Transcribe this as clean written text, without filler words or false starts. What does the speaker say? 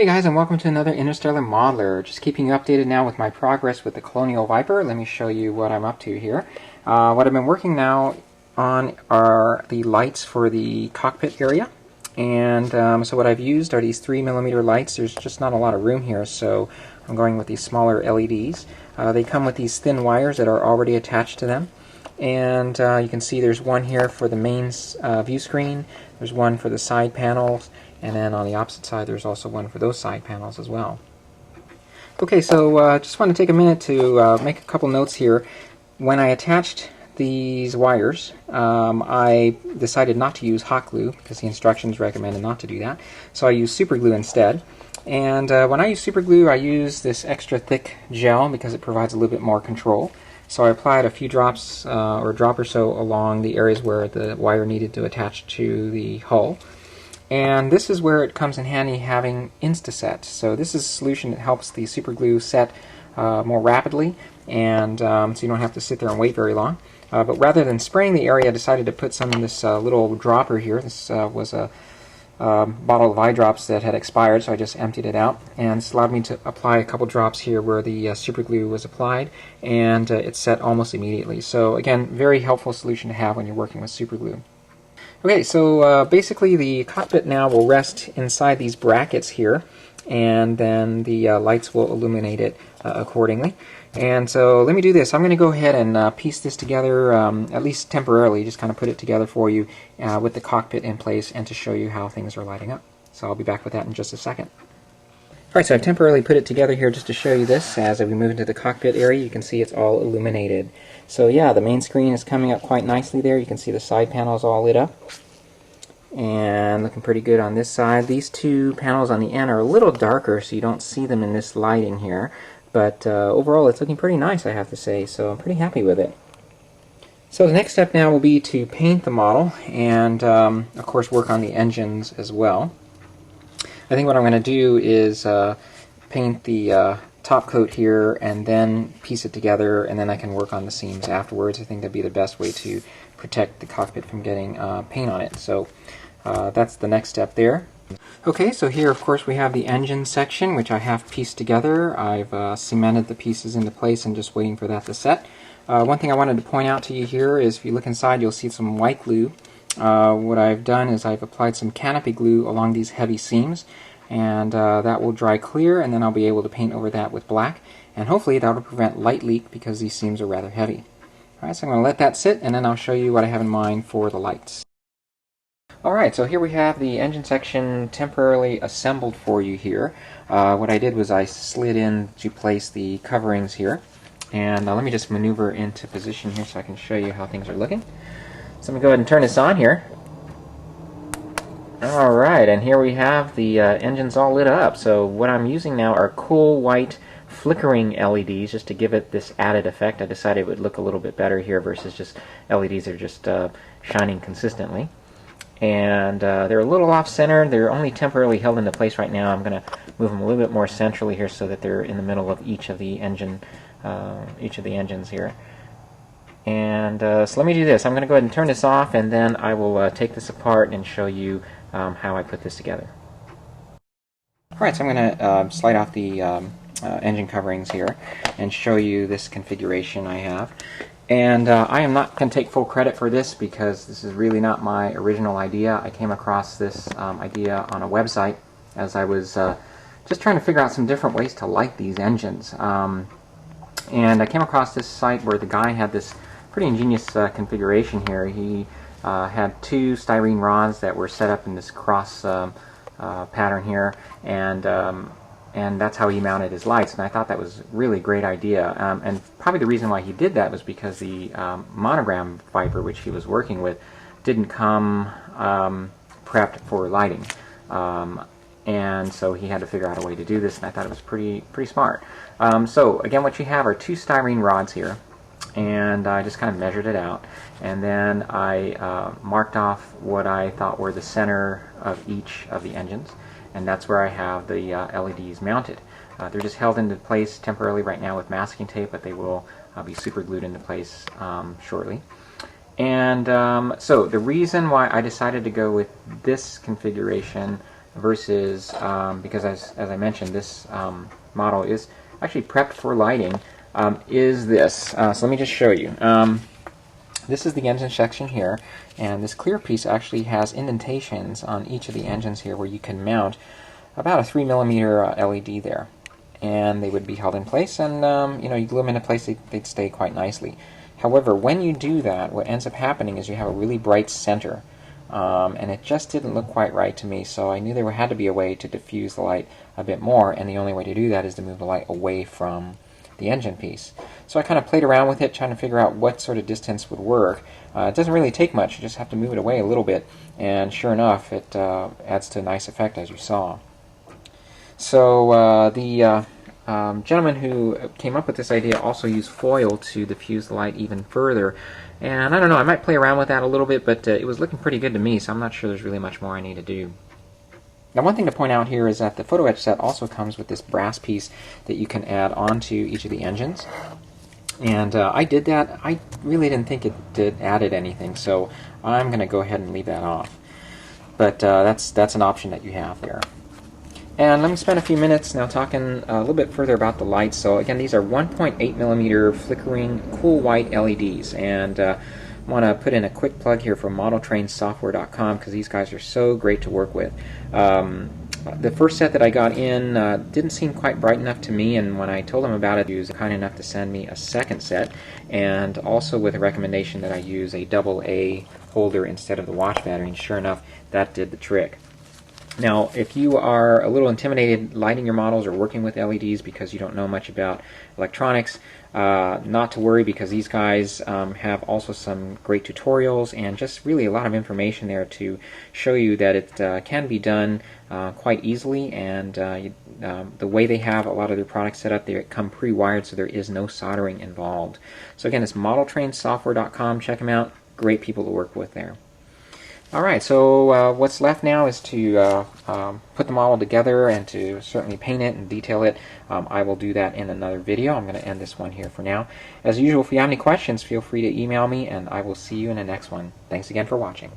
Hey guys, and welcome to another Interstellar Modeler. Just keeping you updated now with my progress with the Colonial Viper. Let me show you what I'm up to here. What I've been working now on are the lights for the cockpit area. And so what I've used are these 3mm lights. There's just not a lot of room here, so I'm going with these smaller LEDs. They come with these thin wires that are already attached to them. And you can see there's one here for the main view screen, there's one for the side panels, and then on the opposite side there's also one for those side panels as well. Okay, so just want to take a minute to make a couple notes here. When I attached these wires, I decided not to use hot glue because the instructions recommended not to do that, so I used super glue instead. And when I use super glue, I use this extra thick gel because it provides a little bit more control. So I applied a few drops or a drop or so along the areas where the wire needed to attach to the hull. And this is where it comes in handy having Instaset. So this is a solution that helps the super glue set more rapidly, and so you don't have to sit there and wait very long. But rather than spraying the area, I decided to put some in this little dropper here. This was a bottle of eye drops that had expired, so I just emptied it out, and this allowed me to apply a couple drops here where the super glue was applied, and it's set almost immediately. So again, very helpful solution to have when you're working with super glue. Okay, so basically the cockpit now will rest inside these brackets here, and then the lights will illuminate it accordingly. And so let me do this. I'm going to go ahead and piece this together, at least temporarily, just kind of put it together for you with the cockpit in place and to show you how things are lighting up. So I'll be back with that in just a second. Alright, so I've temporarily put it together here just to show you this. As we move into the cockpit area, you can see it's all illuminated. So yeah, the main screen is coming up quite nicely there. You can see the side panels all lit up. And looking pretty good on this side. These two panels on the end are a little darker, so you don't see them in this lighting here. But overall, it's looking pretty nice, I have to say, so I'm pretty happy with it. So the next step now will be to paint the model and, of course, work on the engines as well. I think what I'm going to do is paint the top coat here and then piece it together, and then I can work on the seams afterwards. I think that'd be the best way to protect the cockpit from getting paint on it. So that's the next step there. Okay, so here of course we have the engine section, which I have pieced together. I've cemented the pieces into place and just waiting for that to set. One thing I wanted to point out to you here is if you look inside, you'll see some white glue. What I've done is I've applied some canopy glue along these heavy seams, and that will dry clear, and then I'll be able to paint over that with black, and hopefully that will prevent light leak because these seams are rather heavy. Alright, so I'm going to let that sit, and then I'll show you what I have in mind for the lights. Alright, so here we have the engine section temporarily assembled for you here. What I did was I slid in to place the coverings here, and let me just maneuver into position here so I can show you how things are looking. So let me go ahead and turn this on here. Alright, and here we have the engines all lit up. So what I'm using now are cool white flickering LEDs just to give it this added effect. I decided it would look a little bit better here versus just LEDs that are just shining consistently. And they're a little off-center. They're only temporarily held into place right now. I'm going to move them a little bit more centrally here so that they're in the middle of each of the engines here. And so let me do this. I'm going to go ahead and turn this off, and then I will take this apart and show you how I put this together. Alright, so I'm going to slide off the engine coverings here and show you this configuration I have. And I am not going to take full credit for this because this is really not my original idea. I came across this idea on a website as I was just trying to figure out some different ways to light these engines. And I came across this site where the guy had this pretty ingenious configuration here. He had two styrene rods that were set up in this cross pattern here, and that's how he mounted his lights, and I thought that was really a great idea. And probably the reason why he did that was because the monogram Viper, which he was working with, didn't come prepped for lighting. And so he had to figure out a way to do this, and I thought it was pretty smart. So again, what you have are two styrene rods here, and I just kind of measured it out, and then I marked off what I thought were the center of each of the engines, and that's where I have the LEDs mounted. They're just held into place temporarily right now with masking tape, but they will be super glued into place shortly. And so the reason why I decided to go with this configuration versus, because as I mentioned, this model is actually prepped for lighting, is this. So let me just show you. This is the engine section here, and this clear piece actually has indentations on each of the engines here where you can mount about a 3mm LED there. And they would be held in place, and you glue them into place, they'd stay quite nicely. However, when you do that, what ends up happening is you have a really bright center, and it just didn't look quite right to me, so I knew there had to be a way to diffuse the light a bit more, and the only way to do that is to move the light away from the engine piece. So I kind of played around with it, trying to figure out what sort of distance would work. It doesn't really take much, you just have to move it away a little bit, and sure enough, it adds to a nice effect, as you saw. So the gentleman who came up with this idea also used foil to diffuse the light even further, and I don't know, I might play around with that a little bit, but it was looking pretty good to me, so I'm not sure there's really much more I need to do. Now, one thing to point out here is that the photo etch set also comes with this brass piece that you can add onto each of the engines. And I did that. I really didn't think it added anything, so I'm going to go ahead and leave that off. But that's an option that you have there. And let me spend a few minutes now talking a little bit further about the lights. So again, these are 1.8mm flickering cool white LEDs, and I want to put in a quick plug here for modeltrainsoftware.com because these guys are so great to work with. The first set that I got in didn't seem quite bright enough to me, and when I told them about it, he was kind enough to send me a second set, and also with a recommendation that I use a AA holder instead of the watch battery, and sure enough, that did the trick. Now, if you are a little intimidated lighting your models or working with LEDs because you don't know much about electronics, not to worry, because these guys have also some great tutorials and just really a lot of information there to show you that it can be done quite easily, and the way they have a lot of their products set up, they come pre-wired, so there is no soldering involved. So again, it's modeltrainsoftware.com. Check them out. Great people to work with there. Alright, so what's left now is to put the model together and to certainly paint it and detail it. I will do that in another video. I'm going to end this one here for now. As usual, if you have any questions, feel free to email me, and I will see you in the next one. Thanks again for watching.